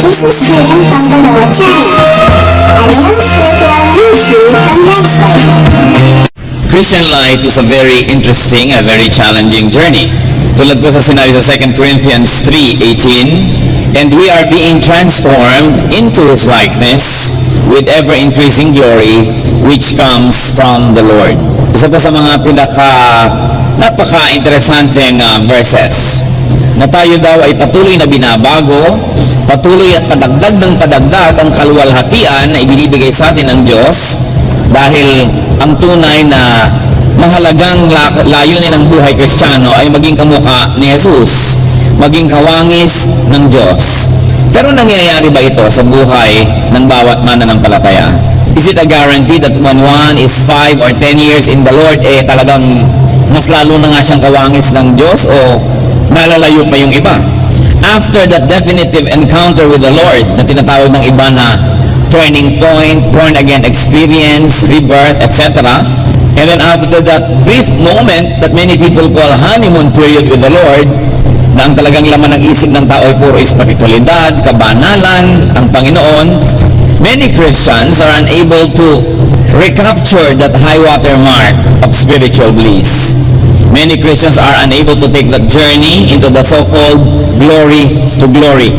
Jesus Freedom from the Lord channel, a young spiritual ministry from Website. Christian life is a very interesting and a very challenging journey. Tulad po sa sinabi sa 2 Corinthians 3:18, and we are being transformed into His likeness with ever-increasing glory which comes from the Lord. Isa po sa mga napaka-interesanteng verses na tayo daw ay patuloy na binabago, patuloy at padagdag ng padagdag ang kaluwalhatian na ibinibigay sa atin ng Diyos dahil ang tunay na mahalagang layunin ng buhay Kristiyano ay maging kamukha ni Jesus, maging kawangis ng Diyos. Pero nangyayari ba ito sa buhay ng bawat mananampalataya? Is it a guarantee that when one is 5 or 10 years in the Lord, talagang mas lalo na nga siyang kawangis ng Diyos o nalalayo pa yung iba? After that definitive encounter with the Lord na tinatawag ng iba na turning point, born again experience, rebirth, etc. And then after that brief moment that many people call honeymoon period with the Lord, na ang talagang laman ng isip ng tao ay puro espiritualidad, kabanalan, ang Panginoon, many Christians are unable to recapture that high water mark of spiritual bliss. Many Christians are unable to take that journey into the so-called glory to glory,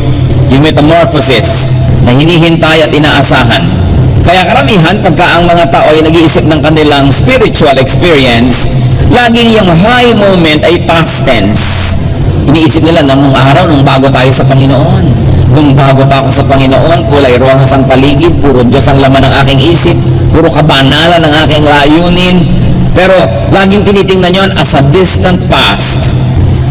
yung metamorphosis na hinihintay at inaasahan. Kaya karamihan, pagka ang mga tao ay nag-iisip ng kanilang spiritual experience, laging yung high moment ay past tense. Iniisip nila na nung araw, nung bago tayo sa Panginoon, nung bago pa ako sa Panginoon, kulay rosas ang paligid, puro Diyos ang laman ng aking isip, puro kabanalan ng aking layunin. Pero laging tinitingnan yon as a distant past,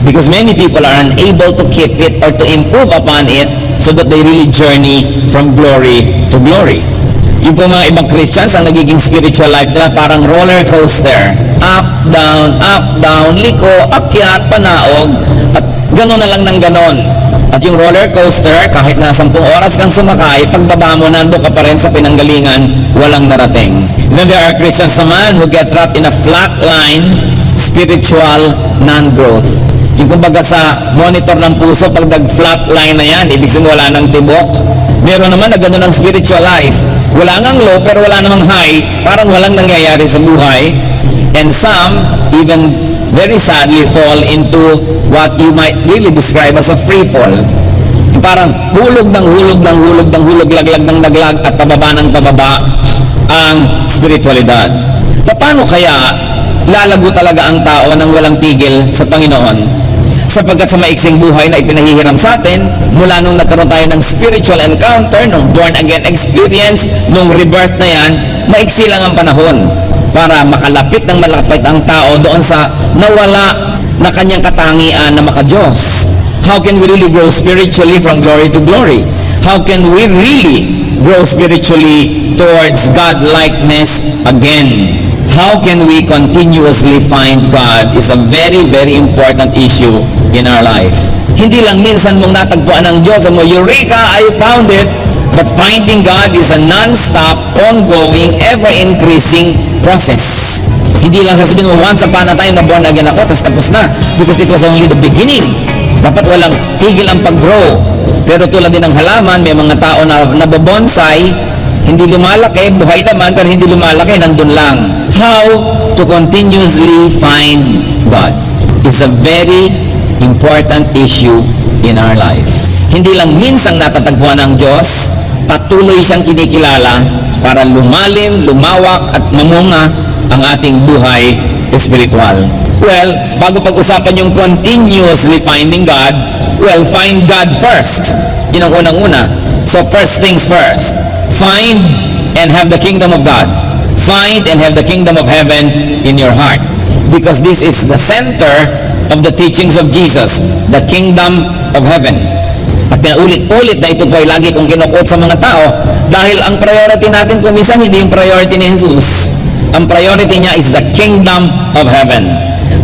because many people are unable to keep it or to improve upon it so that they really journey from glory to glory. Yung po mga ibang Christians, ang nagiging spiritual life nila parang roller coaster. Up, down, liko, akyat, panaog, at gano'n na lang ng gano'n. At yung roller coaster, kahit na 10 oras kang sumakay, pagbaba mo, nandun ka pa rin sa pinanggalingan, walang narating. Then there are Christians naman who get trapped in a flat line, spiritual non-growth. Yung kumbaga sa monitor ng puso, pag nag-flat line na yan, ibig sabihin wala ng tibok. Meron naman na gano'n ang spiritual life. Wala nang low, pero wala namang high. Parang walang nangyayari sa buhay. And some, even very sadly, fall into what you might really describe as a free fall. Yung parang hulog ng hulog ng hulog ng hulog, laglag ng laglag, at pababa ng pababa ang spiritualidad. Paano kaya lalago talaga ang tao nang walang tigil sa Panginoon? Sapagkat sa maiksing buhay na ipinahihiram sa atin, mula nung nagkaroon tayo ng spiritual encounter, nung born again experience, nung rebirth na yan, maiksi lang ang panahon para makalapit ng malapit ang tao doon sa nawala na kanyang katangian na maka-Diyos. How can we really grow spiritually from glory to glory? How can we really grow spiritually towards God-likeness again? How can we continuously find God is a very, very important issue in our life. Hindi lang minsan mong natagpuan ng Diyos, mo, Eureka, I found it. But finding God is a non-stop, ongoing, ever-increasing process. Hindi lang sasabihin mo, once upon a time na born again ako, tapos na. Because it was only the beginning. Dapat walang tigil ang pag-grow. Pero tulad din ng halaman, may mga tao na nabobonsai, hindi lumalaki, buhay naman, pero hindi lumalaki, nandun lang. How to continuously find God is a very important issue in our life. Hindi lang minsang natatagpuan ng Diyos, patuloy siyang kinikilala para lumalim, lumawak, at mamunga ang ating buhay espiritual. Well, bago pag-usapan yung continuously finding God, well, find God first. Yun ang unang-una. So first things first. Find and have the kingdom of God. Find and have the kingdom of heaven in your heart. Because this is the center of the teachings of Jesus, the kingdom of heaven. At pinaulit-ulit na ito po ay lagi kong kinukot sa mga tao dahil ang priority natin kung minsan hindi yung priority ni Jesus. Ang priority niya is the kingdom of heaven.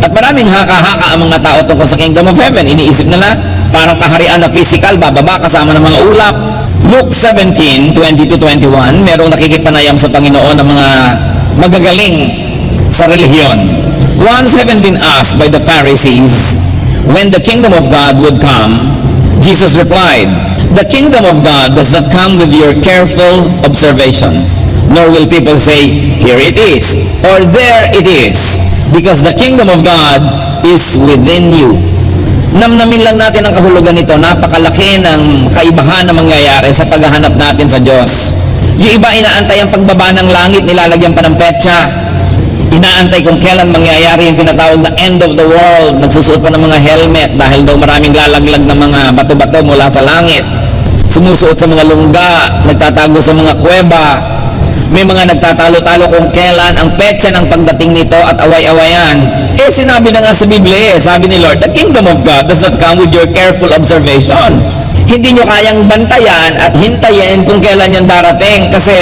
At maraming haka-haka ang mga tao tungkol sa kingdom of heaven. Iniisip nila parang kaharian na physical, bababa kasama ng mga ulap. Luke 17:20-21, merong nakikipanayam sa Panginoon ng mga magagaling sa relihiyon. Once having been asked by the Pharisees when the kingdom of God would come, Jesus replied, "The kingdom of God does not come with your careful observation, nor will people say, 'Here it is,' or 'There it is,' because the kingdom of God is within you." Namnamin lang natin ang kahulugan nito. Napakalaki ng kaibahan na mangyayari sa paghahanap natin sa Diyos. Yung iba inaantay ang pagbaba ng langit, nilalagyan pa ng petsa. Inaantay kung kailan mangyayari yung tinatawag na end of the world. Nagsusuot pa ng mga helmet dahil daw maraming lalaglag ng mga bato-bato mula sa langit. Sumusuot sa mga lungga, nagtatago sa mga kuweba. May mga nagtatalo-talo kung kailan ang petsa ng pagdating nito at away-awayan. Sinabi na nga sa Biblia, sabi ni Lord, "The kingdom of God does not come with your careful observation." Hindi nyo kayang bantayan at hintayin kung kailan yan darating. Kasi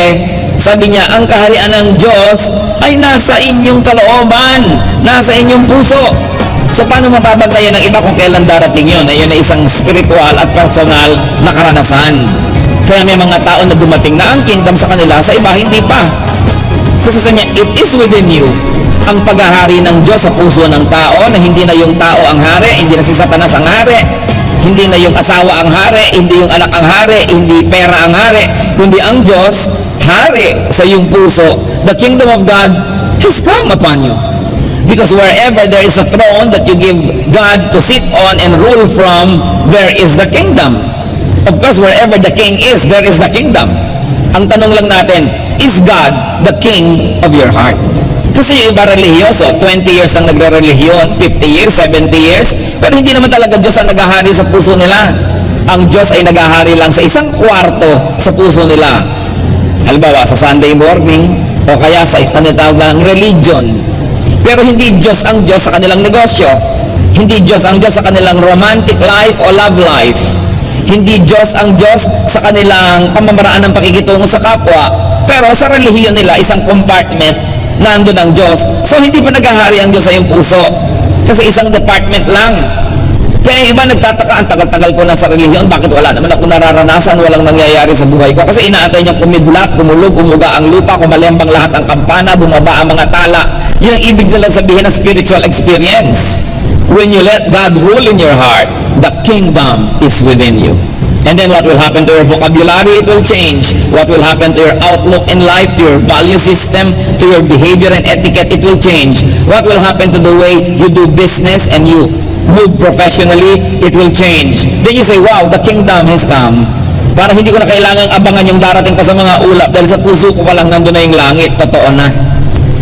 sabi niya, ang kaharian ng Diyos ay nasa inyong kalooban, nasa inyong puso. So paano mababantayan ng iba kung kailan darating yun? Ayun ay isang spiritual at personal na karanasan. Kaya may mga tao na dumating na ang kingdom sa kanila, sa iba hindi pa. Kasi sabi niya, it is within you. Ang paghahari ng Diyos sa puso ng tao, na hindi na yung tao ang hari, hindi na si Satanas ang hari, hindi na yung asawa ang hari, hindi yung anak ang hari, hindi pera ang hari, kundi ang Diyos, hari sa iyong puso. The kingdom of God has come upon you. Because wherever there is a throne that you give God to sit on and rule from, there is the kingdom. Of course, wherever the king is, there is the kingdom. Ang tanong lang natin, is God the king of your heart? Kasi yung iba religyoso, 20 years ang nagre-relihiyon, 50 years, 70 years, pero hindi naman talaga Diyos ang naghahari sa puso nila. Ang Diyos ay naghahari lang sa isang kwarto sa puso nila. Halimbawa, sa Sunday morning, o kaya sa tinatawag ng religion. Pero hindi Diyos ang Diyos sa kanilang negosyo. Hindi Diyos ang Diyos sa kanilang romantic life o love life. Hindi Diyos ang Diyos sa kanilang pamamaraan ng pakikitungo sa kapwa. Pero sa relihiyon nila, isang compartment, nandun ang Diyos. So hindi pa naghahari ang Diyos sa iyong puso. Kasi isang department lang. Kaya yung iba nagtataka, ang tagal-tagal ko na sa relihiyon, bakit wala naman ako nararanasan, walang nangyayari sa buhay ko? Kasi inaantay niyang kumidlat, kumulog, umuga ang lupa, kumalembang lahat ang kampana, bumaba ang mga tala. Yun ang ibig nila sabihin ng spiritual experience. When you let God rule in your heart, the kingdom is within you. And then what will happen to your vocabulary? It will change. What will happen to your outlook in life, to your value system, to your behavior and etiquette? It will change. What will happen to the way you do business and you move professionally? It will change. Then you say, wow, the kingdom has come. Para hindi ko na kailangang abangan yung darating pa sa mga ulap dahil sa puso ko pa lang nandun na yung langit. Totoo na.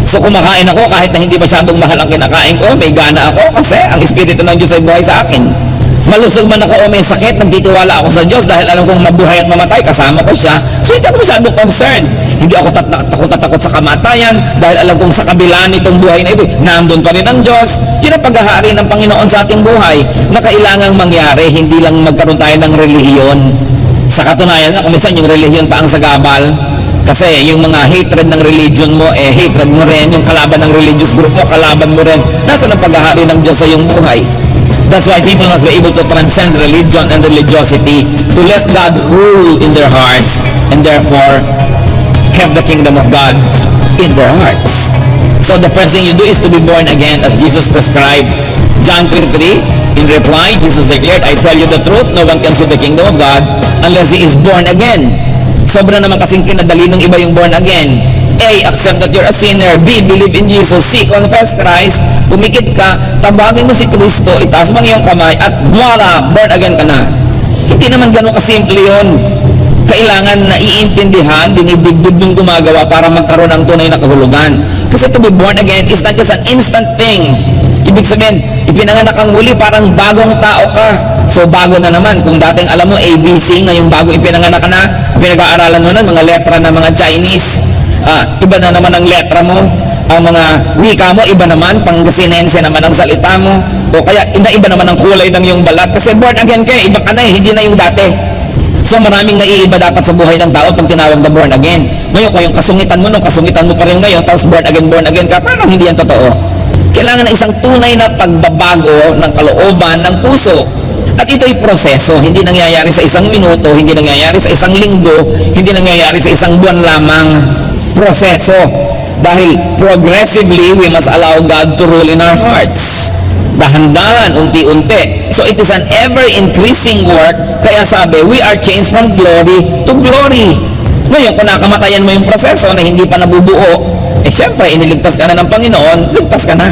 So kumakain ako kahit na hindi masyadong mahal ang kinakain ko, may gana ako kasi ang Espiritu ng Diyos ay buhay sa akin. Malusog man ako o may sakit, nagtitiwala ako sa Diyos dahil alam kong mabuhay at mamatay, kasama ko siya. So hindi ako masyadong concerned. Hindi ako takot sa kamatayan dahil alam kong sa kabila nitong buhay na ito, nandun pa rin ang Diyos. Yun ang paghahari ng Panginoon sa ating buhay na kailangang mangyari, hindi lang magkaroon tayo ng relihiyon. Sa katunayan nga, kung minsan yung relihiyon pa ang sagabal, kasi yung mga hatred ng religion mo, hatred mo rin. Yung kalaban ng religious group mo, kalaban mo rin. Nasaan ang paghahari ng Diyos sa iyong buhay? That's why people must be able to transcend religion and religiosity, to let God rule in their hearts, and therefore have the kingdom of God in their hearts. So the first thing you do is to be born again as Jesus prescribed. John 3:3, in reply, Jesus declared, "I tell you the truth, no one can see the kingdom of God unless he is born again." Sobra naman kasing kinadali ng iba yung born again. A, accept that you're a sinner. B, believe in Jesus. C, confess Christ. Pumikit ka, tabagin mo si Kristo, itaas mo ang iyong kamay, at voila, born again ka na. Hindi naman ganun kasimple yun. Kailangan na iintindihan, dinidibdib yung gumagawa para magkaroon ng tunay na kahulugan. Kasi to be born again is not just an instant thing. Ibig sabihin, ipinanganak kang muli, parang bagong tao ka. So bago na naman, kung dating alam mo ABC, ngayong bago ipinanganak ka na, pinag-aaralan mo na mga letra ng mga Chinese. Iba na naman ang letra mo, ang mga wika mo, iba naman, Pangasinense naman ang salita mo, o kaya iba naman ang kulay ng iyong balat, kasi born again ka, iba ka na hindi na yung dati. So maraming naiiba dapat sa buhay ng tao pag tinawag na born again. Ngayon, kung yung kasungitan mo, kasungitan mo pa rin ngayon, tapos born again ka, parang hindi yan totoo. Kailangan na isang tunay na pagbabago ng kalooban ng puso. At ito'y proseso, hindi nangyayari sa isang minuto, hindi nangyayari sa isang linggo, hindi nangyayari sa isang buwan lamang. Proseso. Dahil progressively, we must allow God to rule in our hearts. Dahan-dahan, unti-unti. So it is an ever-increasing work. Kaya sabi, we are changed from glory to glory. Ngayon, kung nakamatayan mo yung proseso na hindi pa nabubuo, syempre, iniligtas ka na ng Panginoon, ligtas ka na.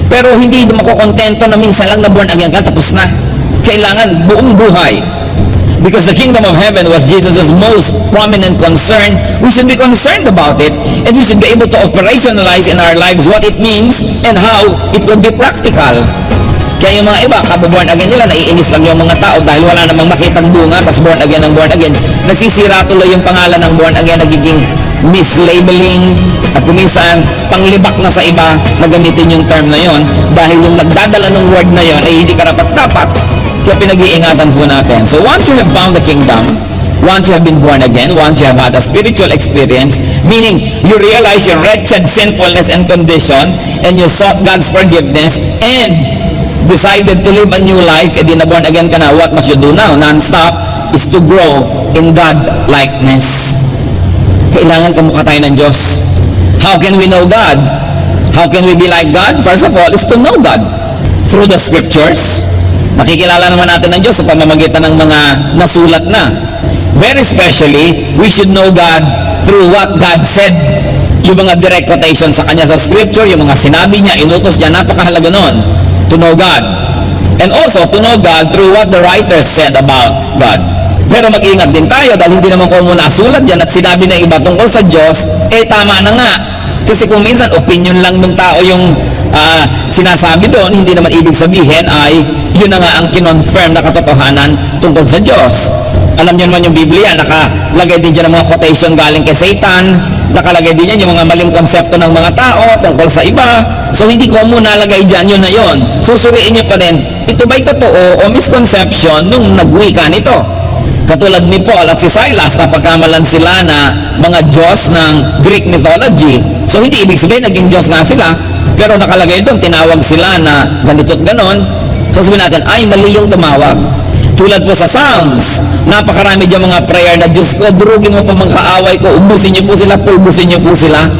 Pero hindi makukontento na minsan lang na born again ka, tapos na. Kailangan buong buhay. Because the kingdom of heaven was Jesus' most prominent concern, we should be concerned about it, and we should be able to operationalize in our lives what it means and how it could be practical. Kaya yung mga iba, kababorn again nila, naiinis lang yung mga tao dahil wala namang makitang bunga, tapos born again ang born again. Nasisira tuloy yung pangalan ng born again, nagiging mislabeling, at kuminsan, panglibak na sa iba na gamitin yung term na yon dahil yung nagdadala ng word na yon ay hindi karapat-dapat. Kaya pinag-iingatan po natin. So once you have found the kingdom, once you have been born again, once you have had a spiritual experience, meaning you realize your wretched sinfulness and condition, and you sought God's forgiveness, and decided to live a new life, edi na born again ka na, what must you do now? Non-stop is to grow in God-likeness. Kailangan kamukha tayo ng Diyos. How can we know God? How can we be like God? First of all, is to know God. Through the scriptures, makikilala naman natin ng Diyos sa pamamagitan ng mga nasulat na. Very especially, we should know God through what God said. Yung mga direct quotation sa Kanya sa Scripture, yung mga sinabi niya, inutos niya, napakahalaga nun. To know God. And also, to know God through what the writers said about God. Pero mag-ingat din tayo dahil hindi naman kung muna sulat yan at sinabi na iba tungkol sa Diyos, tama na nga. Kasi kung minsan, opinion lang ng tao yung sinasabi doon, hindi naman ibig sabihin ay yun na nga ang kinonfirm na katotohanan tungkol sa Diyos. Alam niyo naman yung Biblia, nakalagay din dyan ang mga quotation galing kay Satan, nakalagay din yan yung mga maling konsepto ng mga tao tungkol sa iba. So hindi ko muna nalagay dyan, yun na yun. Susuriin niyo pa rin, ito ba'y totoo o misconception nung nagwika nito? Katulad ni Paul at si Silas, napagkamalan sila na mga Diyos ng Greek mythology. So hindi ibig sabihin naging Diyos nga sila, pero nakalagay doon, tinawag sila na ganito at ganon. So sabihin natin, ay mali yung tumawag. Tulad po sa Psalms, napakarami dyan mga prayer na, Diyos ko, durugin mo pa mga kaaway ko, ubusin niyo po sila, pulbusin niyo po sila.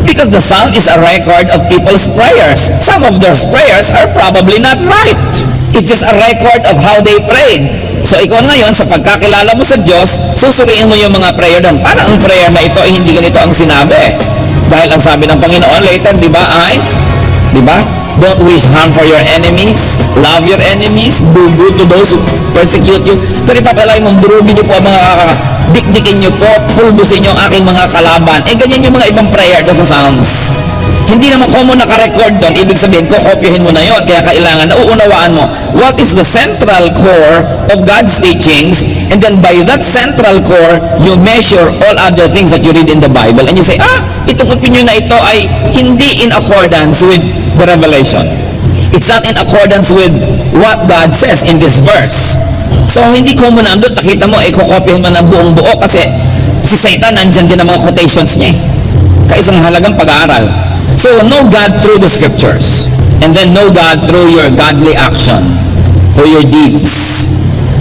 Because the Psalm is a record of people's prayers. Some of those prayers are probably not right. It's just a record of how they prayed. So ikaw ngayon, sa pagkakilala mo sa Diyos, susuriin mo yung mga prayer doon. Para ang prayer na ito ay hindi ganito ang sinabi. Dahil ang sabi ng Panginoon later, di ba, don't wish harm for your enemies, love your enemies, do good to those who persecute you. Pero ipapalay mong durugin niyo po ang mga dikdikin niyo po, pulbusin niyo ang aking mga kalaban. Ganyan yung mga ibang prayer doon sa Psalms. Hindi naman common naka-record doon, ibig sabihin, kukopyahin mo na yon. Kaya kailangan na uunawaan mo what is the central core of God's teachings, and then by that central core, you measure all other things that you read in the Bible, and you say, itong opinion na ito ay hindi in accordance with the revelation. It's not in accordance with what God says in this verse. So, hindi common na doon, nakita mo, kukopyahin mo ng buong buo kasi si Satan, nandyan din ang mga quotations niya. Kaisang halagang pag-aaral. So, know God through the scriptures. And then know God through your godly action. Through your deeds.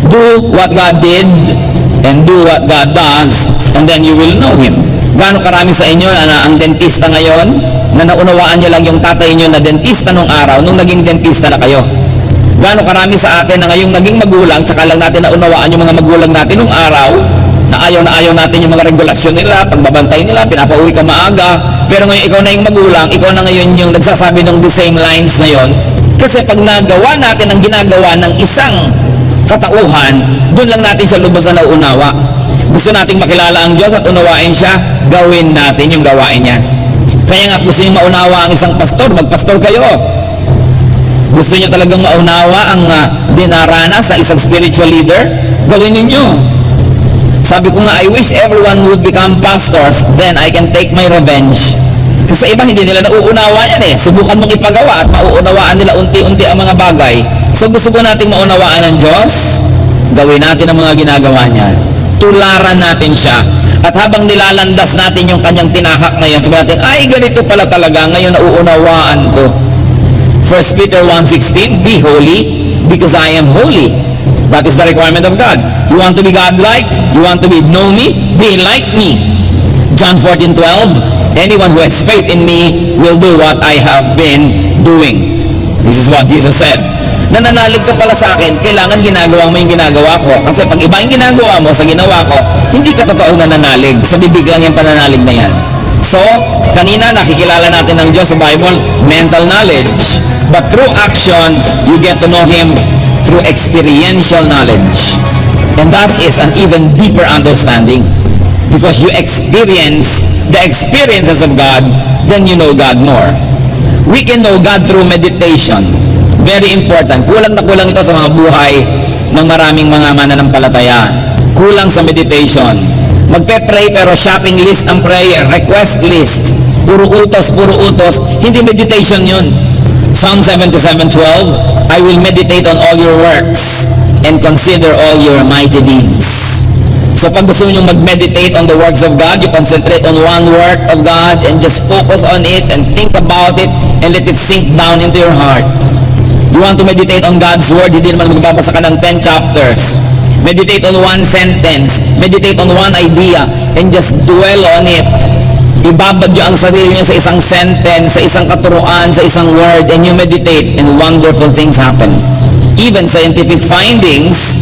Do what God did and do what God does, and then you will know Him. Gaano karami sa inyo na ang dentista ngayon, na naunawaan niyo lang yung tatay niyo na dentista nung araw, nung naging dentista na kayo? Gaano karami sa atin na ngayong naging magulang, tsaka lang natin naunawaan yung mga magulang natin nung araw, na ayaw natin yung mga regulasyon nila, pagbabantay nila, pinapauwi ka maaga, pero ngayon ikaw na yung magulang, ikaw na ngayon yung nagsasabi ng the same lines na yon. Kasi pag nagawa natin ang ginagawa ng isang katauhan, doon lang natin siya lubos na nauunawa. Gusto nating makilala ang Diyos at unawain siya, gawin natin yung gawain niya. Kaya nga gusto niyo maunawa ang isang pastor, magpastor kayo. Gusto niyo talagang maunawa ang dinaranas ng isang spiritual leader, gawin ninyo. Sabi ko nga, I wish everyone would become pastors, then I can take my revenge. Kasi iba, hindi nila nauunawa yan Subukan mong ipagawa at mauunawaan nila unti-unti ang mga bagay. So gusto ko nating maunawaan ng Diyos, gawin natin ang mga ginagawa niya. Tularan natin siya. At habang nilalandas natin yung kanyang tinahak na yan, sabi natin, ay ganito pala talaga, ngayon nauunawaan ko. 1 Peter 1:16, be holy because I am holy. That is the requirement of God. You want to be God-like? You want to know me? Be like me. John 14:12, anyone who has faith in me will do what I have been doing. This is what Jesus said. Nananalig ka pala sa akin, kailangan ginagawa mo yung ginagawa ko. Kasi pag iba yung ginagawa mo sa ginawa ko, hindi ka totoo nananalig. Sa bibig lang yung pananalig na yan. So, kanina nakikilala natin ng Diyos sa Bible, mental knowledge. But through action, you get to know Him through experiential knowledge. And that is an even deeper understanding. Because you experience the experiences of God, then you know God more. We can know God through meditation. Very important. Kulang na kulang ito sa mga buhay ng maraming mga mananampalataya. Kulang sa meditation. Magpe-pray pero shopping list ang prayer, request list. Puro utos. Hindi meditation yun. Psalm 77:12, I will meditate on all your works and consider all your mighty deeds. So pag gusto nyo mag-meditate on the works of God, you concentrate on one work of God and just focus on it and think about it and let it sink down into your heart. You want to meditate on God's Word, hindi naman magbabasa ka ng 10 chapters. Meditate on one sentence, meditate on one idea, and just dwell on it. Ibabad nyo ang sarili nyo sa isang sentence, sa isang katuruan, sa isang word, and you meditate, and wonderful things happen. Even scientific findings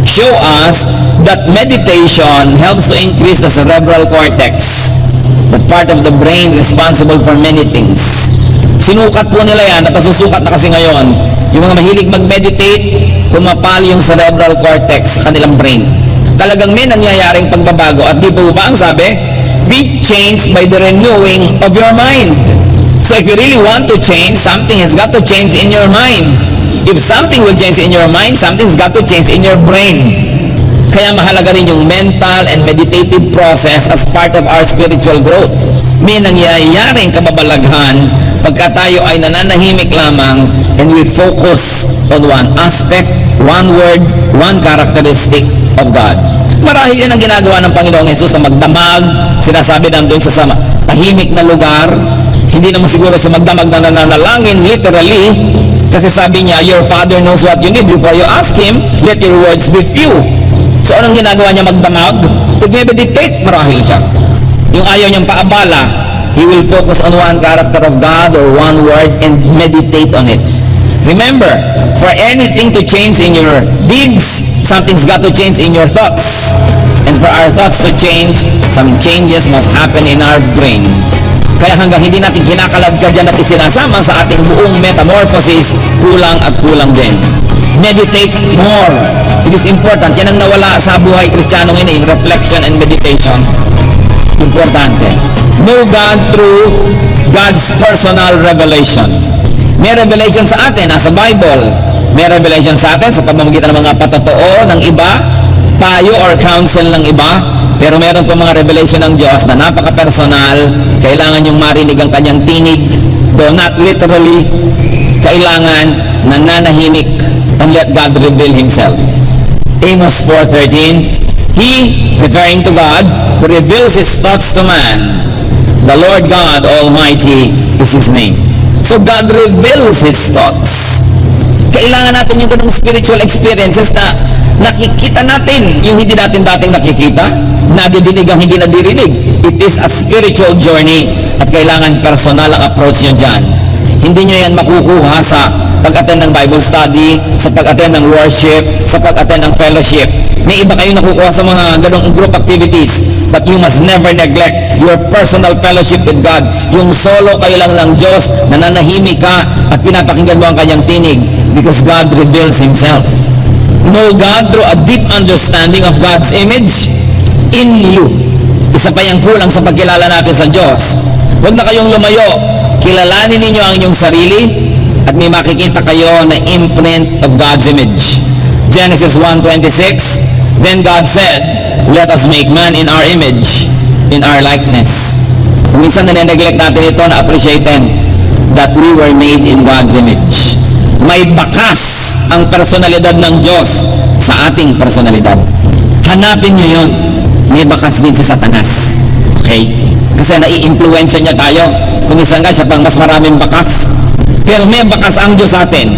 show us that meditation helps to increase the cerebral cortex, the part of the brain responsible for many things. Sinukat po nila yan at nasusukat na kasi ngayon. Yung mga mahilig mag-meditate, kumapal yung cerebral cortex sa kanilang brain. Talagang may nangyayaring pagbabago. At di po ba ang sabi? Be changed by the renewing of your mind. So if you really want to change, something has got to change in your mind. If something will change in your mind, something's got to change in your brain. Kaya mahalaga rin yung mental and meditative process as part of our spiritual growth. May nangyayaring kababalaghan pagka tayo ay nananahimik lamang and we focus on one aspect, one word, one characteristic of God. Marahil yan ang ginagawa ng Panginoong Hesus sa magdamag, sinasabi nandun sa tahimik na lugar, hindi naman siguro sa magdamag na nananalangin, literally, kasi sabi niya, your Father knows what you need before you ask Him, let your words be few. So anong ginagawa niya magdamag? Tig-meditate, marahil siya. Yung ayaw niyang paabala, he will focus on one character of God or one word and meditate on it. Remember, for anything to change in your deeds, something's got to change in your thoughts. And for our thoughts to change, some changes must happen in our brain. Kaya hanggang hindi natin kinakalagkadyan at isinasama sa ating buong metamorphosis, kulang at kulang din. Meditate more. It is important. Yan ang nawala sa buhay Kristiyano ngayon, yung reflection and meditation. Importante. Know God through God's personal revelation. May revelation sa atin, nasa Bible. May revelation sa atin sa pamamagitan ng mga patotoo ng iba, payo or counsel ng iba. Pero meron pa mga revelation ng Diyos na napaka-personal. Kailangan yung marinig ang kanyang tinig. Though not literally, kailangan nananahimik and let God reveal Himself. Amos 4:13, He, referring to God, who reveals His thoughts to man, the Lord God Almighty is His name. So God reveals His thoughts. Kailangan natin yung ganung spiritual experiences na nakikita natin yung hindi natin dating nakikita, nadidinig ang hindi nadirinig. It is a spiritual journey at kailangan personal ang approach nyo dyan. Hindi nyo yan makukuha sa pag-attend ng Bible study, sa pag-attend ng worship, sa pag-attend ng fellowship. May iba kayong nakukuha sa mga ganong group activities, but you must never neglect your personal fellowship with God. Yung solo kayo lang ng Diyos, nananahimik ka at pinapakinggan mo ang kanyang tinig because God reveals Himself. Know God through a deep understanding of God's image in you. Isa pa yung kulang sa pagkilala natin sa Diyos. Huwag na kayong lumayo. Kilalanin ninyo ang inyong sarili at may makikita kayo na imprint of God's image. Genesis 1:26, Then God said, let us make man in our image, in our likeness. Minsan na-neglect natin ito, na-appreciaten that we were made in God's image. May bakas ang personalidad ng Diyos sa ating personalidad. Hanapin nyo yun. May bakas din si Satanas. Okay? Kasi nai-influensya niya tayo. Kumisan nga siya pang mas maraming bakas. Pero may bakas ang Diyos sa atin.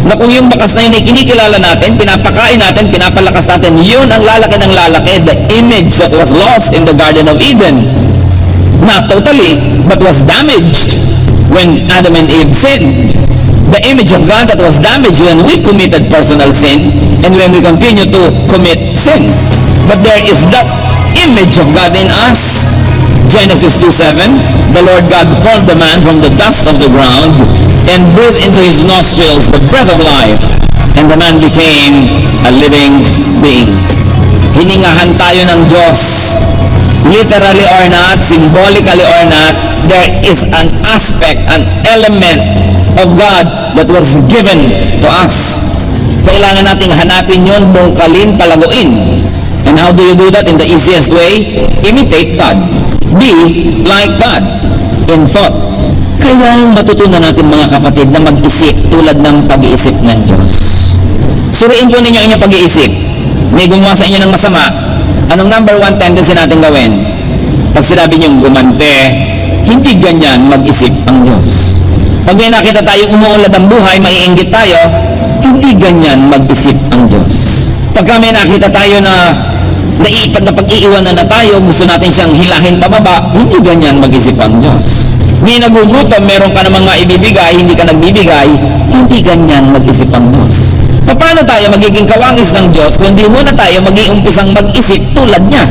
Na kung yung bakas na yun ay kinikilala natin, pinapakain natin, pinapalakas natin, yun ang lalaki ng lalaki, the image that was lost in the Garden of Eden. Not totally, but was damaged when Adam and Eve sinned. The image of God that was damaged when we committed personal sin and when we continue to commit sin. But there is the image of God in us. Genesis 2:7, the Lord God formed the man from the dust of the ground and breathed into his nostrils the breath of life, and the man became a living being. Hiningahan tayo ng Diyos. Literally or not, symbolically or not, there is an aspect, an element of God that was given to us. Kailangan nating hanapin yun, bungkalin, palaguin. And how do you do that? In the easiest way, imitate God. Be like God in thought. Kailangan matutunan natin mga kapatid na mag-isip tulad ng pag-iisip ng Diyos. Suriin po ninyo ang inyong pag-iisip. May gumawa sa inyo ng masama. Anong number one tendency natin gawin? Pag sinabi niyong gumante, hindi ganyan mag-isip ang Diyos. Pag may nakita tayong umuulad ang buhay, maiinggit tayo, hindi ganyan mag-isip ang Diyos. Pagka may nakita tayo na pag-iiwanan na tayo, gusto natin siyang hilahin pababa, hindi ganyan mag-isip ang Diyos. May nagugutom, meron ka namang maibibigay, hindi ka nagbibigay, hindi ganyan mag-isip ang Diyos. Paano tayo magiging kawangis ng Diyos kung hindi muna tayo mag-iumpisang mag-isip tulad niya?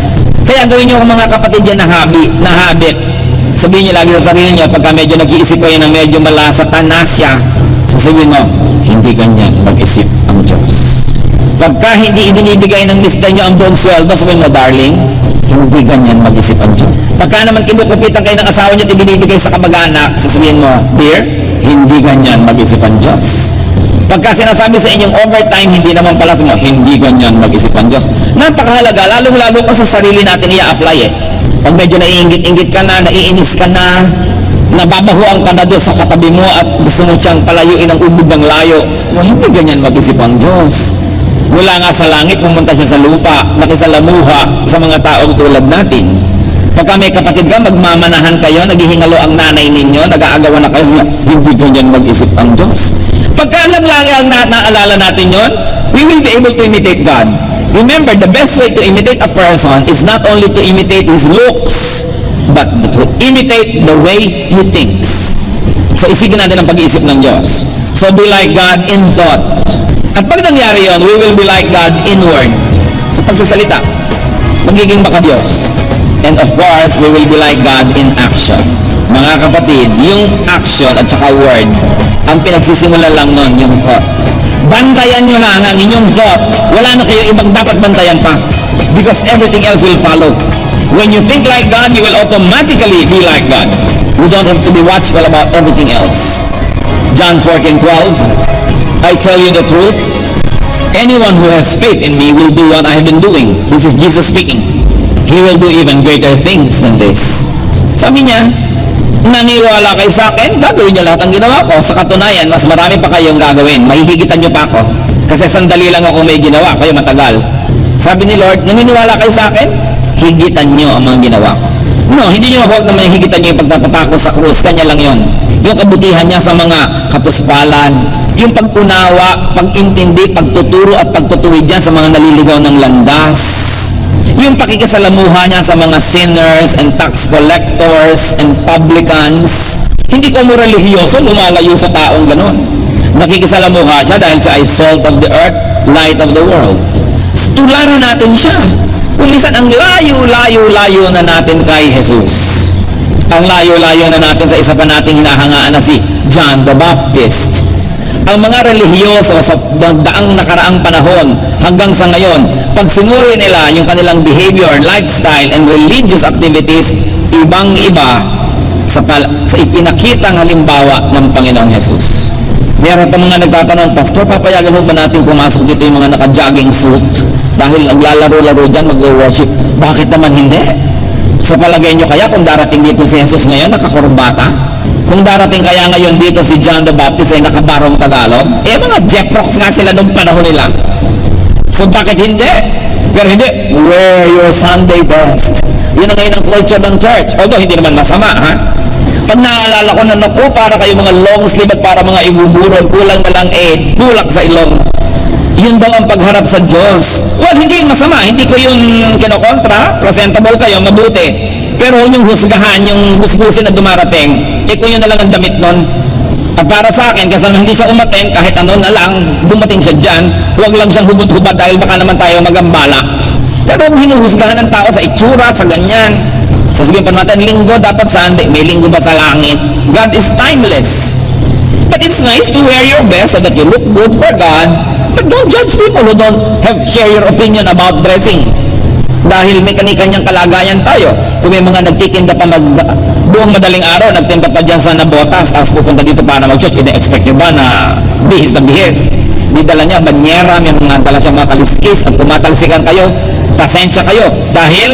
Kaya gawin niyo mga kapatid yan na habit. Sabihin niyo lagi sa sarili niyo, pagka medyo nag-iisip kayo na medyo malasatan na siya, sasabihin mo, hindi ganyan mag-isip ang Diyos. Pagka hindi ibinibigay ng mister niyo ang buong sweldo, sabihin mo, darling, hindi ganyan mag-isip ang Diyos. Pagka naman kinukupitan kayo ng asawa niyo at ibinibigay sa kamag-anak, sasabihin mo, dear, hindi ganyan mag-isip ang Diyos. Pagka sinasabi sa inyong overtime, hindi naman pala mo, hindi ganyan mag-isip ang Diyos. Napakahalaga, lalong-lalo pa sa sarili natin i-apply eh. Pag medyo naiinggit-inggit ka na, naiinis ka na, nababahuan ka na doon sa katabi mo at gusto mo siyang palayuin ang ubod ng layo, hindi ganyan mag-isip ang Diyos. Mula nga sa langit, pumunta siya sa lupa, nakisalamuha sa mga taong tulad natin. Pagka may kapatid ka, magmamanahan kayo, naghihingalo ang nanay ninyo, nag-aagawan na kayo, hindi ganyan mag-isip ang Diyos. Pagka alam lang ang naalala natin yon, we will be able to imitate God. Remember, the best way to imitate a person is not only to imitate his looks, but to imitate the way he thinks. So isipin natin ang pag-iisip ng Diyos. So be like God in thought. At pag nangyari yon, we will be like God in word. Sa pagsasalita, magiging baka Diyos. And of course, we will be like God in action. Mga kapatid, yung action at saka word, ang pinagsisimulan lang nun, yung thought. Bantayan nyo lang ang inyong thought. Wala na kayo ibang dapat bantayan pa. Because everything else will follow. When you think like God, you will automatically be like God. You don't have to be watchful about everything else. John 14:12, I tell you the truth, anyone who has faith in me will do what I have been doing. This is Jesus speaking. He will do even greater things than this. Sabi niya, naniwala kayo sa akin, gagawin niya lahat ang ginawa ko. Sa katunayan, mas marami pa kayong gagawin. Mahihigitan niyo pa ako. Kasi sandali lang ako may ginawa, kayo matagal. Sabi ni Lord, naniniwala kayo sa akin? Higitan niyo ang mga ginawa ko. No, hindi niyo huwag naman higitan niyo yung pagpapatako sa krus. Kanya lang yon. Yung kabutihan niya sa mga kapuspalan, yung pag-unawa, pag-intindi, pagtuturo at pagtutuwid niya sa mga naliligaw ng landas. Yung pakikisalamuha niya sa mga sinners and tax collectors and publicans. Hindi ko mo relihiyoso, lumalayo sa taong ganon. Nakikisalamuha siya dahil siya ay salt of the earth, light of the world. Tularan natin siya. Kulisan ang layo-layo na natin kay Jesus. Ang layo-layo na natin sa isa pa nating hinahangaan na si John the Baptist. Ang mga relihiyoso sa daang nakaraang panahon hanggang sa ngayon, pag sinuri nila yung kanilang behavior, lifestyle, and religious activities, ibang-iba sa ipinakitang halimbawa ng Panginoong Jesus. Meron pa mga nagtatanong, Pastor, papayagan mo ba natin pumasok dito yung mga naka-jogging suit? Dahil naglalaro-laro dyan, mag-worship. Bakit naman hindi? Sa palagay nyo kaya kung darating dito si Jesus ngayon, nakakurbata? Kung darating kaya ngayon dito si John the Baptist ay nakabarong Tagalog, mga Jeprox nga sila nung panahon nila. So bakit hindi? Pero hindi, wear your Sunday best. Yun ang ngayon ang culture ng church. Although hindi naman masama, ha? Pag naalala ko na naku, para kayo mga long sleeve at para mga ibuburon, kulang na lang bulak sa ilong. Yun daw ang pagharap sa Diyos. Well, hindi yun masama. Hindi ko yun kinokontra. Presentable kayo, mabuti. Pero yung husgahan, yung gusgusin na dumarating, kung yun na lang ang damit nun. At para sa akin, kasi hindi siya umaten, kahit ano na lang, dumating siya dyan, huwag lang siyang hubad-hubad dahil baka naman tayo magambala. Pero kung hinuhusgahan ng tao sa itsura, sa ganyan, sasabihin pa natin, linggo dapat Sunday, may linggo ba sa langit? God is timeless. But it's nice to wear your best so that you look good for God. But don't judge people who don't share your opinion about dressing. Dahil may kani-kanyang kalagayan tayo. Kung may mga nagtitinda pa buong madaling araw, nagtinda pa dyan sa Nabotas, tapos pupunta dito para mag-church, ina-expect nyo ba na bihis na bihis? Di dala niya, banyera, may mga dala siya mga kaliskis, at kumatalsikan kayo, pasensya kayo, dahil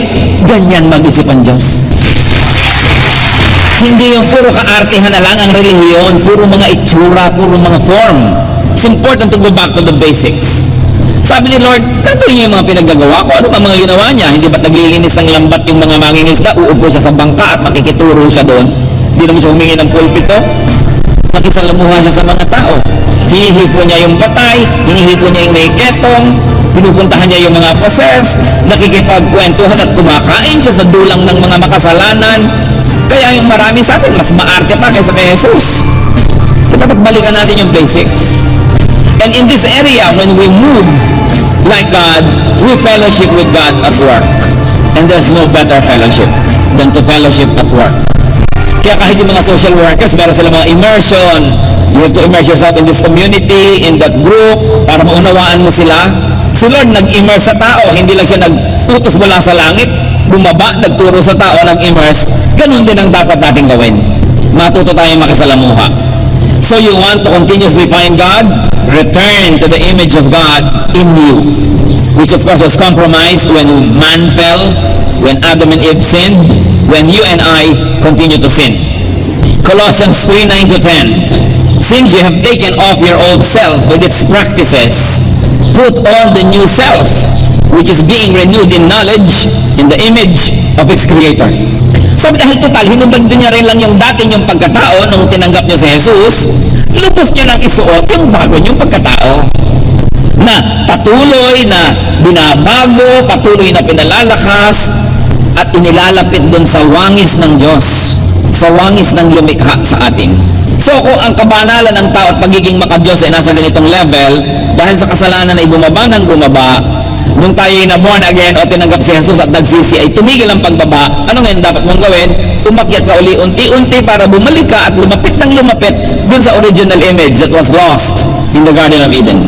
ganyan mag-isip ang Diyos. Hindi yung puro kaartihan na lang ang relihiyon, puro mga itsura, puro mga form. It's important to go back to the basics. Sabi ni Lord, gagawin niyo yung mga pinaggagawa ko. Ano pa mga ginawa niya? Hindi ba't naglilinis ng lambat yung mga mangingisda? Uupo siya sa bangka at makikituro siya doon. Hindi naman siya humingi ng pulpito. Nakisalamuha siya sa mga tao. Hinihipo niya yung patay, hinihipo niya yung may ketong, pinupuntahan niya yung mga poses, nakikipagkwentuhan at kumakain siya sa dulang ng mga makasalanan. Kaya yung marami sa atin, mas maarte pa kaysa kay Jesus. Kaya pagbalikan natin yung basics. And in this area, when we move like God, we fellowship with God at work. And there's no better fellowship than to fellowship at work. Kaya kahit yung mga social workers, meron sila mga immersion. You have to immerse yourself in this community, in that group, para maunawaan mo sila. Si Lord nag-immerse sa tao, hindi lang siya nag-utos mula sa langit, bumaba, nagturo sa tao, nag-immerse. Ganun din ang dapat natin gawin. Matuto tayong makisalamuha. So you want to continuously find God? Return to the image of God in you, which of course was compromised when man fell, when Adam and Eve sinned, when you and I continue to sin. Colossians 3:9-10. Since you have taken off your old self with its practices, put on the new self, which is being renewed in knowledge in the image of its Creator. Sabi dahil total, hinubad niya rin lang yung dati niyong pagkatao nung tinanggap niyo si Jesus, lubos niya nang isuot yung bago niyong pagkatao na patuloy na binabago, patuloy na pinalalakas at inilalapit doon sa wangis ng Diyos, sa wangis ng lumikha sa atin. So kung ang kabanalan ng tao at pagiging maka-Diyos ay nasa ganitong level, dahil sa kasalanan ay bumaba ng bumaba, nung tayo ay na-born again o tinanggap si Jesus at nagsisi ay tumigil ang pagbaba, ano ngayon dapat mong gawin? Umakyat ka uli unti-unti para bumalik ka at lumapit ng lumapit dun sa original image that was lost in the Garden of Eden.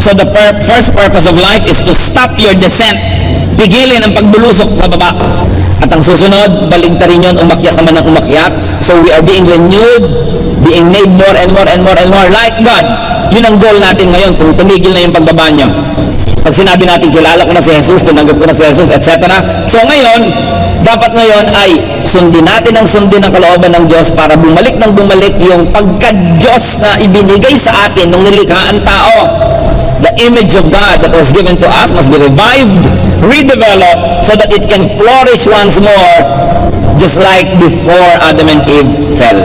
So the first purpose of life is to stop your descent. Pigilin ang pagbulusok pababa. At ang susunod, baligtarin yun, umakyat naman ng umakyat. So we are being renewed, being made more and more and more and more like God. Yun ang goal natin ngayon kung tumigil na yung pagbaba nyo. Pag sinabi natin, kilala ko na si Jesus, tinanggap ko na si Jesus, etc. So ngayon, dapat ngayon ay sundin natin ang kalooban ng Diyos para bumalik ng bumalik yung pagka-Diyos na ibinigay sa atin nung nilikha ang tao. The image of God that was given to us must be revived, redeveloped, so that it can flourish once more, just like before Adam and Eve fell.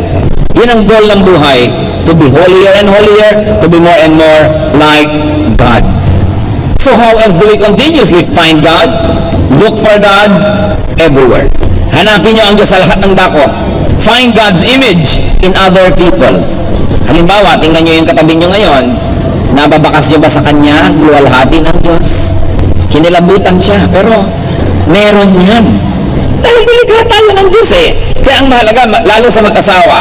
Yun ang goal ng buhay, to be holier and holier, to be more and more like God. So how else do we continuously find God? Look for God everywhere. Hanapin nyo ang Diyos sa lahat ng dako. Find God's image in other people. Halimbawa, tingnan nyo yung katabi nyo ngayon. Nababakas nyo ba sa kanya ang luwalhati ng Diyos? Kinilabutan siya, pero meron yan. Dahil nilikha tayo ng Diyos eh. Kaya ang mahalaga, lalo sa mag-asawa,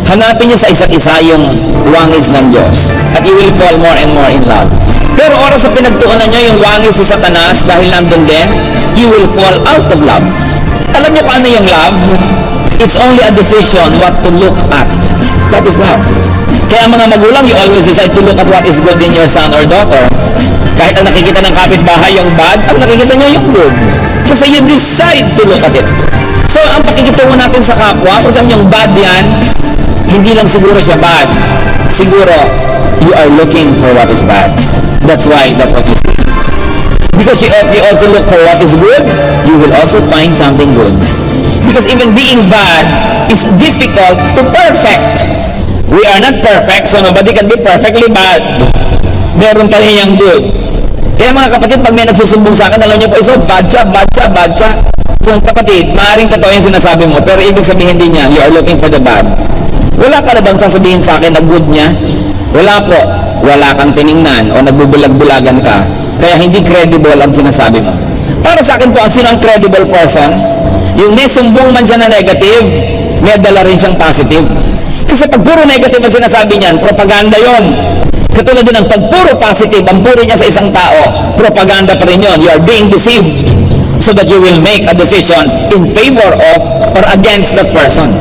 hanapin nyo sa isa't isa yung wangis ng Diyos. At you will fall more and more in love. Pero oras sa pinagtuunan nyo yung wangis sa Satanas dahil nandun din, you will fall out of love. Alam nyo kung ano yung love? It's only a decision what to look at. That is love. Kaya mga magulang, you always decide to look at what is good in your son or daughter. Kahit ang nakikita ng kapitbahay yung bad, ang nakikita nyo yung good. Kasi you decide to look at it. So, ang pakikitungo natin sa kapwa, kung saan yung bad yan, hindi lang siguro siya bad. Siguro, you are looking for what is bad. That's what you see. Because if you also look for what is good, you will also find something good. Because even being bad is difficult to perfect. We are not perfect, so nobody can be perfectly bad. meron pa rin yung good. Kaya mga kapatid, pag may nagsusumbong sa akin, alam niyo po, bad siya. So kapatid, maaaring totoo yung sinasabi mo, pero ibig sabihin din niya, you are looking for the bad. Wala ka na bang sasabihin sa akin na good niya? Wala po. Wala kang tiningnan o nagbubulag-bulagan ka. Kaya hindi credible ang sinasabi mo. Para sa akin po, ang sino ang credible person? Yung may sumbong man siya na negative, may dala rin siyang positive. Kasi pag puro negative ang sinasabi niyan, propaganda yon. Katulad din ng pag puro positive, ang puro niya sa isang tao, propaganda pa rin yun. You are being deceived so that you will make a decision in favor of or against that person.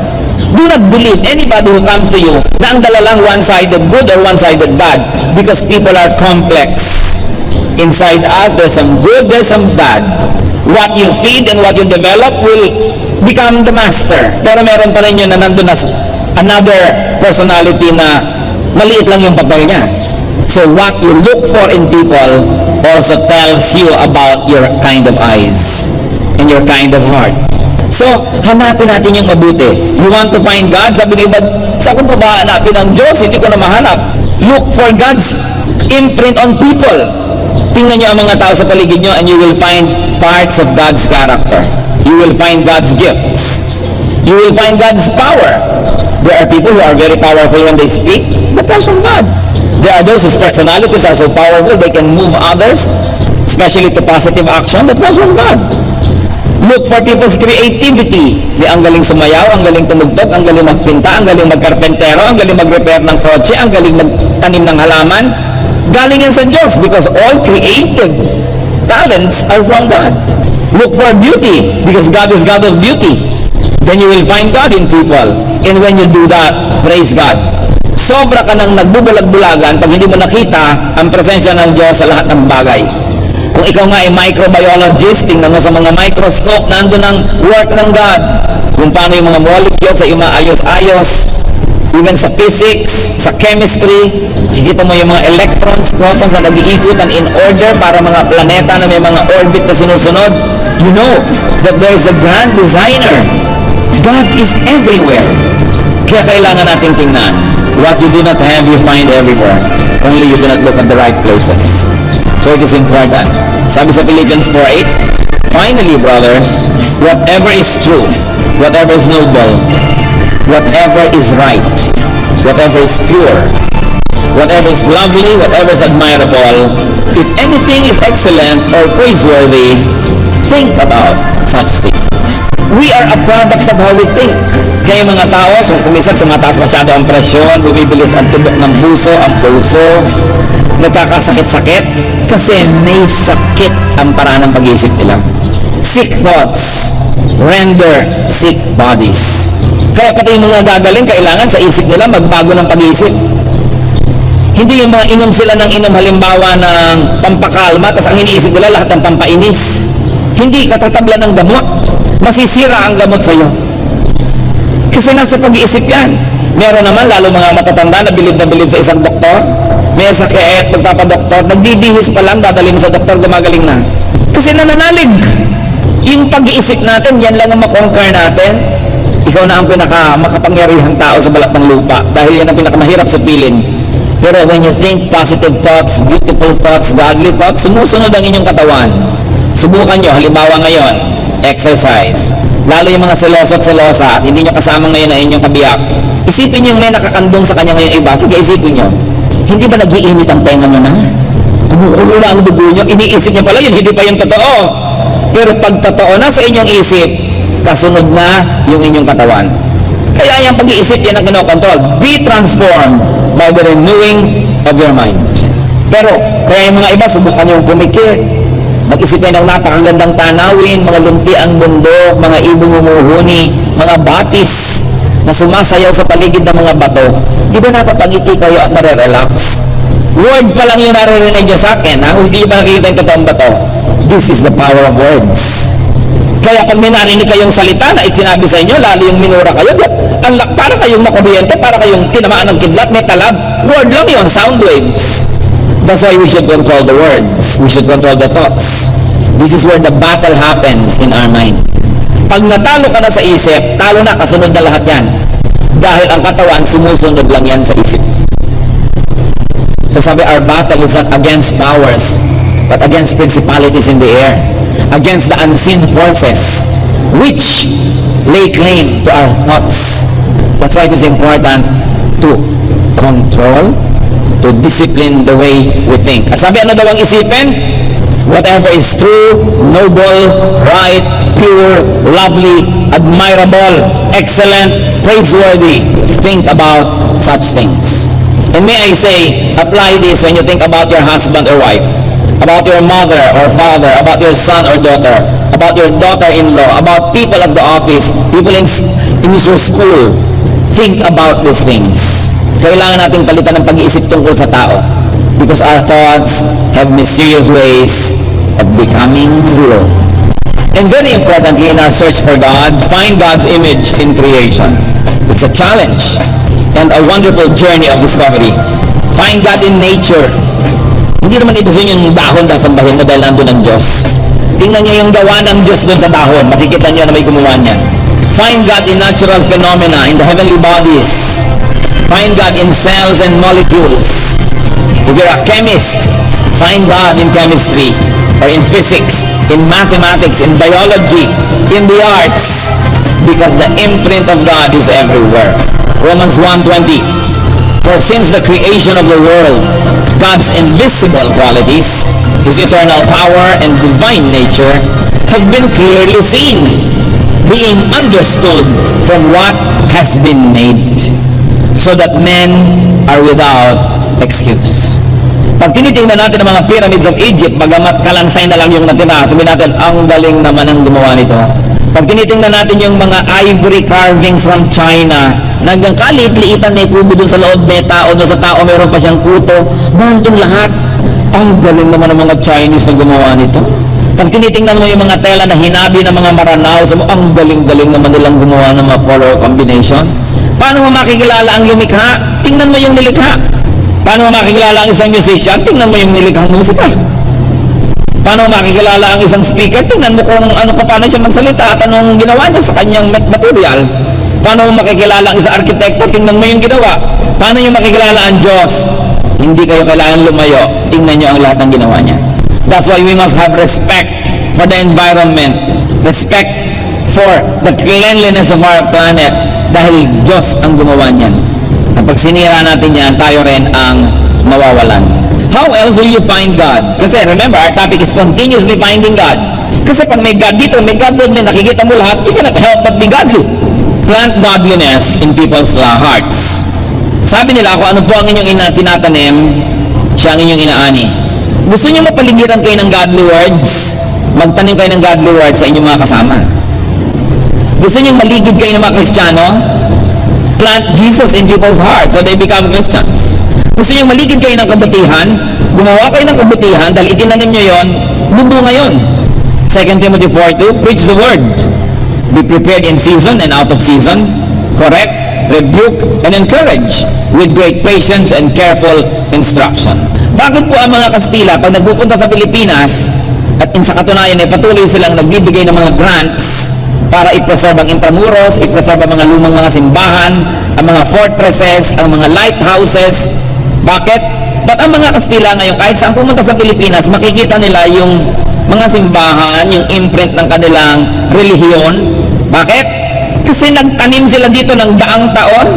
Do not believe anybody who comes to you na ang dala lang one-sided good or one-sided bad, because people are complex. Inside us, there's some good, there's some bad. What you feed and what you develop will become the master. Pero meron pa rin yun na nandun na another personality na maliit lang yung papel niya. So what you look for in people also tells you about your kind of eyes and your kind of heart. So, hanapin natin yung mabuti. You want to find God? Sabi ni Ibad, saan ko ba hanapin ang Diyos? Hindi ko na mahanap. Look for God's imprint on people. Tingnan nyo ang mga tao sa paligid nyo and you will find parts of God's character. You will find God's gifts. You will find God's power. There are people who are very powerful when they speak. That comes from God. There are those whose personalities are so powerful they can move others, especially to positive action. That comes from God. Look for people's creativity. Ang galing sumayaw, ang galing tumugtog, ang galing magpinta, ang galing magkarpentero, ang galing mag-repair ng kotse, ang galing magtanim ng halaman. Galing yan sa Diyos, because all creative talents are from God. Look for beauty, because God is God of beauty. Then you will find God in people. And when you do that, praise God. Sobra ka nang nagbubulag-bulagan pag hindi mo nakita ang presensya ng Diyos sa lahat ng bagay. Kung ikaw nga ay microbiologist, tingnan mo sa mga microscope, nandun ang work ng God. Kung paano yung mga molecules ay umaayos-ayos, even sa physics, sa chemistry, nakikita mo yung mga electrons, protons na nag-iikutan in order para mga planeta na may mga orbit na sinusunod. You know that there is a grand designer. God is everywhere. Kaya kailangan natin tingnan. What you do not have, you find everywhere. Only you do not look at the right places. So it is important. Sabi sa Philippians 4:8, finally, brothers, whatever is true, whatever is noble, whatever is right, whatever is pure, whatever is lovely, whatever is admirable, if anything is excellent or praiseworthy, think about such things. We are a product of how we think. Kaya mga tao, kuminsan tumataas masyado ang presyon, bumibilis ang tibok ng puso, ang pulso, nagkakasakit-sakit, kasi may sakit ang paraan ng pag-iisip nila. Sick thoughts render sick bodies. Kaya pati yung mga gagaling, kailangan sa isip nila magbago ng pag-iisip. Hindi yung mga inom sila ng inom halimbawa ng pampakalma, tapos ang iniisip nila lahat ng pampainis. Hindi katatabla ng gamot. Masisira ang gamot sa iyo. Kasi nasa pag-iisip yan. Meron naman, lalo mga matatanda na bilib sa isang doktor. May sakit, magpapadoktor, nagbibihis pa lang, dadalhin sa doktor, gumagaling na. Kasi nananalig. Yung pag-iisip natin, yan lang ang makonquer natin. Ikaw na ang makapangyarihang tao sa balat ng lupa. Dahil yan ang pinakamahirap sa pilin. Pero when you think positive thoughts, beautiful thoughts, godly thoughts, sumusunod ang inyong katawan. Subukan nyo, halimbawa ngayon, exercise. Lalo yung mga seloso at selosa at hindi nyo kasama ngayon na inyong kabiyak. Isipin nyo yung may nakakandong sa kanya ngayon iba. Sige, isipin nyo. Hindi ba nag-iinit ang tenga nyo na? Kumukulo na ang dugo nyo. Iniisip nyo pala yun, hindi pa yung totoo. Pero pag totoo na sa inyong isip, kasunod na yung inyong katawan. Kaya yung pag-iisip yan ang kinokontrol. Be transformed by the renewing of your mind. Pero, kaya yung mga iba, subukan yung pumikit. Mag-isip kayo ng napakagandang tanawin, mga lunti ang bundok, mga ibong umuhuni, mga batis na sumasayaw sa paligid ng mga bato. Di ba napapangiti kayo at nare-relax? Word pa lang yung naririnig nyo sa akin, ha? Hindi ba nakikita yung totoong bato? This is the power of words. Kaya pag may narinig kayong salita na sinabi sa inyo, lalo yung minura kayo, para kayong makuryente, para kayong tinamaan ng kidlat, may talab. Word lang yun, sound waves. That's why we should control the words. We should control the thoughts. This is where the battle happens in our mind. Pag natalo ka na sa isip, talo na, kasunod na lahat yan. Dahil ang katawan, sumusunod lang yan sa isip. So So sabi, our battle is not against powers, but against principalities in the air, against the unseen forces, which lay claim to our thoughts. That's why it is important to control, to discipline the way we think. At sabi, ano daw ang isipin? Whatever is true, noble, right, pure, lovely, admirable, excellent, praiseworthy, think about such things. And may I say, apply this when you think about your husband or wife, about your mother or father, about your son or daughter, about your daughter-in-law, about people at the office, people in your school. Think about these things. Kailangan nating palitan ng pag-iisip tungkol sa tao, because our thoughts have mysterious ways of becoming real. And very importantly, in our search for God, find God's image in creation. It's a challenge and a wonderful journey of discovery. Find God in nature. Hindi naman ibig sabihin yung dahon dasambahin mo dahil nandun ang Diyos. Tingnan niyo yung gawa ng Diyos dun sa dahon. Makikita niyo na may gumawa niyan. Find God in natural phenomena, in the heavenly bodies. Find God in cells and molecules. If you're a chemist, find God in chemistry, or in physics, in mathematics, in biology, in the arts, because the imprint of God is everywhere. Romans 1:20. For since the creation of the world, God's invisible qualities, His eternal power and divine nature, have been clearly seen, being understood from what has been made, so that men are without excuse. Pag tinitingnan natin ang mga pyramids of Egypt, bagamat kalansay na lang yung natira, sabihin natin, ang galing naman ang gumawa nito. Pag tinitingnan natin yung mga ivory carvings from China, hanggang kalit-liitan may kubo dun sa loob, may tao, dun sa tao meron pa siyang kuto, nandun lahat. Ang galing naman ng mga Chinese na gumawa nito. Pag tinitingnan mo yung mga tela na hinabi ng mga Maranao, sabi mo, ang galing-galing naman nilang gumawa ng mga color combination. Paano mo makikilala ang lumikha? Tingnan mo yung nilikha. Paano mo makikilala ang isang musician? Tingnan mo yung nilikhang musika. Paano mo makikilala ang isang speaker? Tingnan mo kung ano pa, paano siya magsalita at anong ginawa niya sa kanyang material. Paano mo makikilala ang isang arkitekto? Tingnan mo yung ginawa. Paano nyo makikilala ang Diyos? Hindi kayo kailangan lumayo. Tingnan nyo ang lahat ng ginawa niya. That's why we must have respect for the environment, respect for the cleanliness of our planet, dahil Diyos ang gumawa niyan. At pag sinira natin yan, tayo rin ang mawawalan. How else will you find God? Kasi remember, our topic is continuously finding God. Kasi pag may God dito, may God doon, may nakikita mo lahat, you cannot help but be godly. Plant godliness in people's hearts. Sabi nila, kung ano po ang inyong tinatanim, siya ang inyong inaani. Gusto niyo mapaligiran kayo ng godly words? Magtanim kayo ng godly words sa inyong mga kasama. Gusto niyo maligid kayo ng mga Kristiyano? Plant Jesus in people's hearts so they become Christians. Gusto niyo maligid kayo ng kabutihan? Gumawa kayo ng kabutihan dahil itinanim niyo yon, bubunga yon. 2 Timothy 4:2, preach the word. Be prepared in season and out of season. Correct, rebuke, and encourage with great patience and careful instruction. Bakit po ang mga Kastila, pag nagpupunta sa Pilipinas, at sa katunayan ay patuloy silang nagbibigay ng mga grants para i-preserve ang Intramuros, i-preserve ang mga lumang mga simbahan, ang mga fortresses, ang mga lighthouses. Bakit? Ba't ang mga Kastila ngayon, kahit saan pumunta sa Pilipinas, makikita nila yung mga simbahan, yung imprint ng kanilang relihiyon? Bakit? Kasi nagtanim sila dito ng daang taon.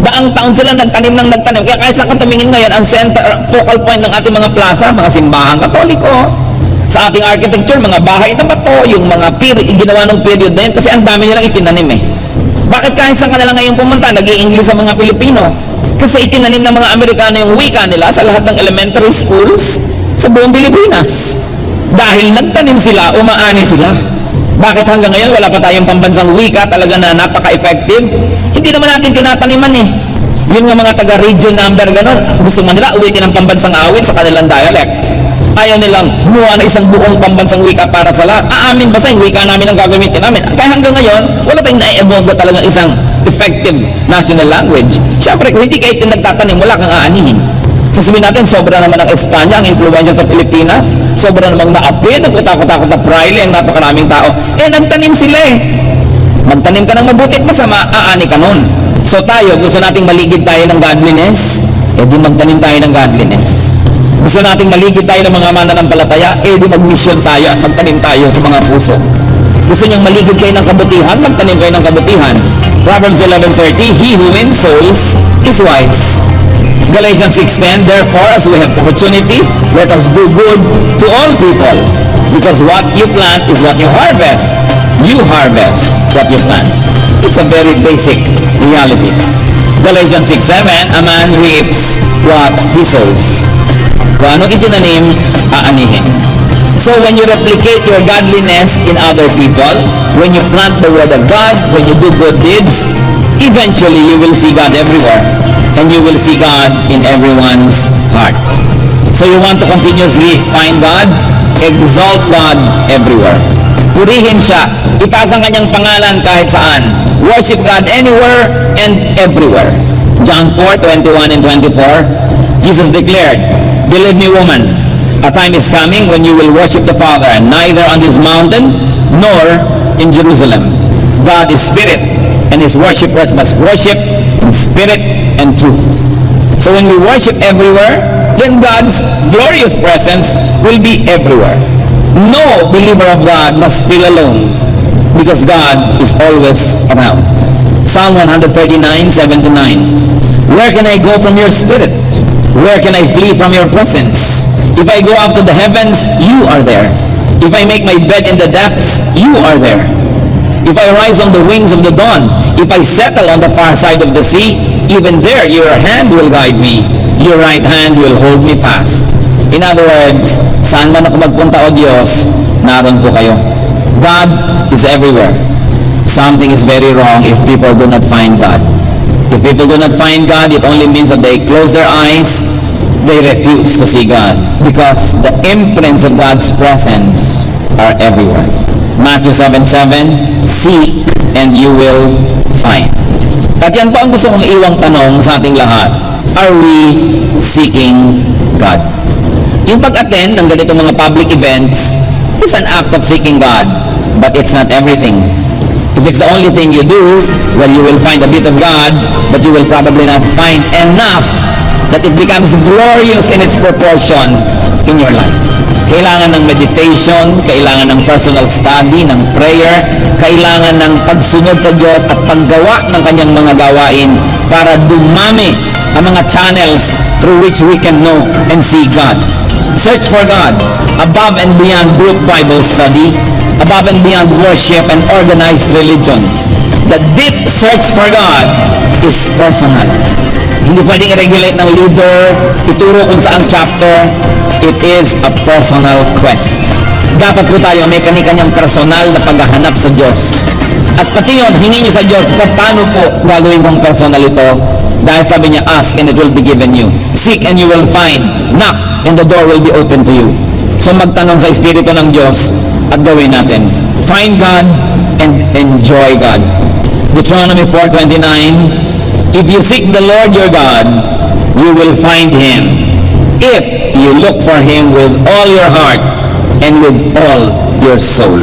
Daang taon sila nagtanim. Kaya kahit saan ka tumingin ngayon, ang center, focal point ng ating mga plaza, mga simbahan Katoliko. Sa ating architecture, mga bahay na bato, yung mga ginawa ng period na yun, kasi ang dami nilang itinanim eh. Bakit kahit saan kanila ngayon pumunta, nag-i-English sa mga Pilipino? Kasi itinanim ng mga Amerikano yung wika nila sa lahat ng elementary schools sa buong Pilipinas. Dahil nagtanim sila, umaani sila. Bakit hanggang ngayon wala pa tayong pambansang wika talaga na napaka-effective? Hindi naman natin tinataniman eh. Yun nga mga taga-region number gano'n, gusto man nila uwitin ang pambansang awit sa kanilang dialect. Ayaw nilang gumawa na isang buong pambansang wika para sa lahat. Aamin ba sa yung wika namin ang gagamitin namin? Kaya hanggang ngayon, wala tayong na-evolve talagang isang effective national language. Siyempre, kung hindi kayo nagtatanim, wala kang aanihin. Sasabihin natin, sobra naman ang Espanya, ang influensya sa Pilipinas, sobra namang na-apin, nagkutakot-takot na Praile, ang napakaraming tao. Nagtanim sila eh. Magtanim ka ng mabuti at masama, aani ka nun. So tayo, gusto nating maligid tayo ng godliness, di magtanim tayo ng godliness. Gusto nating maligid tayo ng mga mananampalataya, di mag-mission tayo at magtanim tayo sa mga puso. Gusto niyang maligid kayo ng kabutihan, magtanim kayo ng kabutihan. Proverbs 11:30, he who wins souls is wise. Galatians 6:10, therefore, as we have opportunity, let us do good to all people, because what you plant is what you harvest. You harvest what you plant. It's a very basic reality. Galatians 6:7, a man reaps what he sows. Kung anong itinanim, aanihin. So when you replicate your godliness in other people, when you plant the word of God, when you do good deeds, eventually you will see God everywhere. And you will see God in everyone's heart. So you want to continuously find God? Exalt God everywhere. Purihin siya. Itaas ang kanyang pangalan kahit saan. Worship God anywhere and everywhere. John 4:21 and 24, Jesus declared, believe me, woman, a time is coming when you will worship the Father, neither on this mountain nor in Jerusalem. God is spirit, and his worshippers must worship in spirit and truth. So when we worship everywhere, then God's glorious presence will be everywhere. No believer of God must feel alone, because God is always around. Psalm 139:7-9. Where can I go from your spirit? Where can I flee from your presence? If I go up to the heavens, you are there. If I make my bed in the depths, you are there. If I rise on the wings of the dawn, if I settle on the far side of the sea, even there your hand will guide me, your right hand will hold me fast. In other words, saan man ako magpunta, O Diyos, naroon po kayo. God is everywhere. Something is very wrong if people do not find God. If people do not find God, it only means that they close their eyes, they refuse to see God, because the imprints of God's presence are everywhere. Matthew 7:7, seek and you will find. At yan po ang gusto kong iwang tanong sa ating lahat. Are we seeking God? Yung pag-attend ng ganitong mga public events is an act of seeking God, but it's not everything. If it's the only thing you do, well, you will find a bit of God, but you will probably not find enough that it becomes glorious in its proportion in your life. Kailangan ng meditation, kailangan ng personal study, ng prayer, kailangan ng pagsunod sa Diyos at paggawa ng kanyang mga gawain para dumami ang mga channels through which we can know and see God. Search for God above and beyond group Bible study, above and beyond worship and organized religion. The deep search for God is personal. Hindi pwedeng i-regulate ng leader, ituro kung saang chapter. It is a personal quest. Dapat po tayo may kani-kanyang personal na paghahanap sa Diyos. At pati yun, hingin nyo sa Diyos, paano po gagawin kong personal ito? Dahil sabi niya, ask and it will be given you. Seek and you will find. Knock and the door will be open to you. So magtanong sa Espiritu ng Diyos at gawin natin. Find God and enjoy God. Deuteronomy 4:29, if you seek the Lord your God, you will find Him. If you look for Him with all your heart and with all your soul.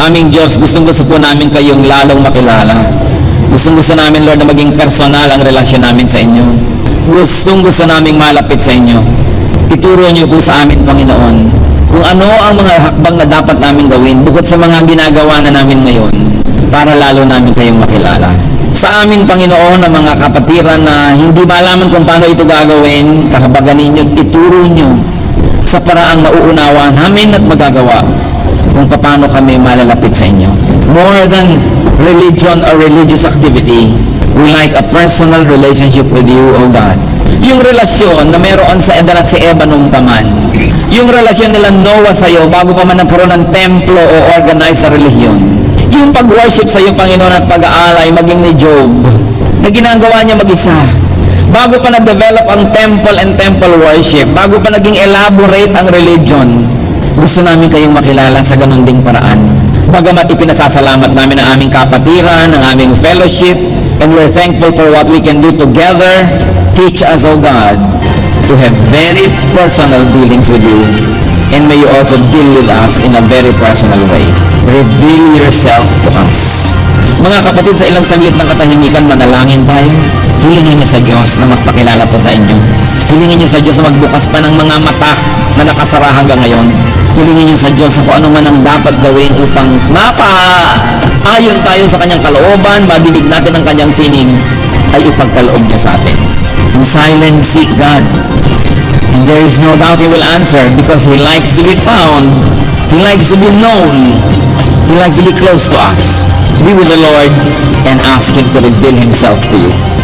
Aming Diyos, gustong-gusto po namin kayong lalong makilala. Gustong-gusto namin, Lord, na maging personal ang relasyon namin sa inyo. Gustong-gusto namin malapit sa inyo. Ituro niyo po sa amin, Panginoon, kung ano ang mga hakbang na dapat namin gawin bukod sa mga ginagawa na namin ngayon para lalo namin kayong makilala. Sa amin, Panginoon, na mga kapatiran na hindi malaman kung paano ito gagawin, kakabaganin niyo, ituro niyo sa paraang mauunawa namin at magagawa kung paano kami malalapit sa inyo. More than religion or religious activity, we like a personal relationship with you, O God. Yung relasyon na meron sa Adan at si Eva nung paman. Yung relasyon nila Noah sa iyo bago pa man nagkaroon ng templo o organized sa relihiyon. Yung pag-worship sa iyo, Panginoon, at pag-aalay maging ni Job na ginagawa niya mag-isa. Bago pa nag-develop ang temple and temple worship, bago pa naging elaborate ang religion, gusto namin kayong makilala sa ganun ding paraan. Bagamat ipinasasalamat namin ang aming kapatiran, ang aming fellowship, and we're thankful for what we can do together. Teach us, O God, to have very personal dealings with you, and may you also deal with us in a very personal way. Reveal yourself to us. Mga kapatid, sa ilang saglit ng katahimikan, manalangin tayo. Hilingin niyo sa Diyos na magpakilala po sa inyo. Hilingin niyo sa Diyos na magbukas pa ng mga mata na nakasara hanggang ngayon. Hilingin niyo sa Diyos kung ano man ang dapat gawin upang mapaayon tayo sa kanyang kalooban, madinig natin ang kanyang tinig, ay ipagkaloob niya sa atin. In silence, seek God. And there is no doubt He will answer because He likes to be found. He likes to be known. He likes to be close to us. Be with the Lord and ask Him to reveal Himself to you.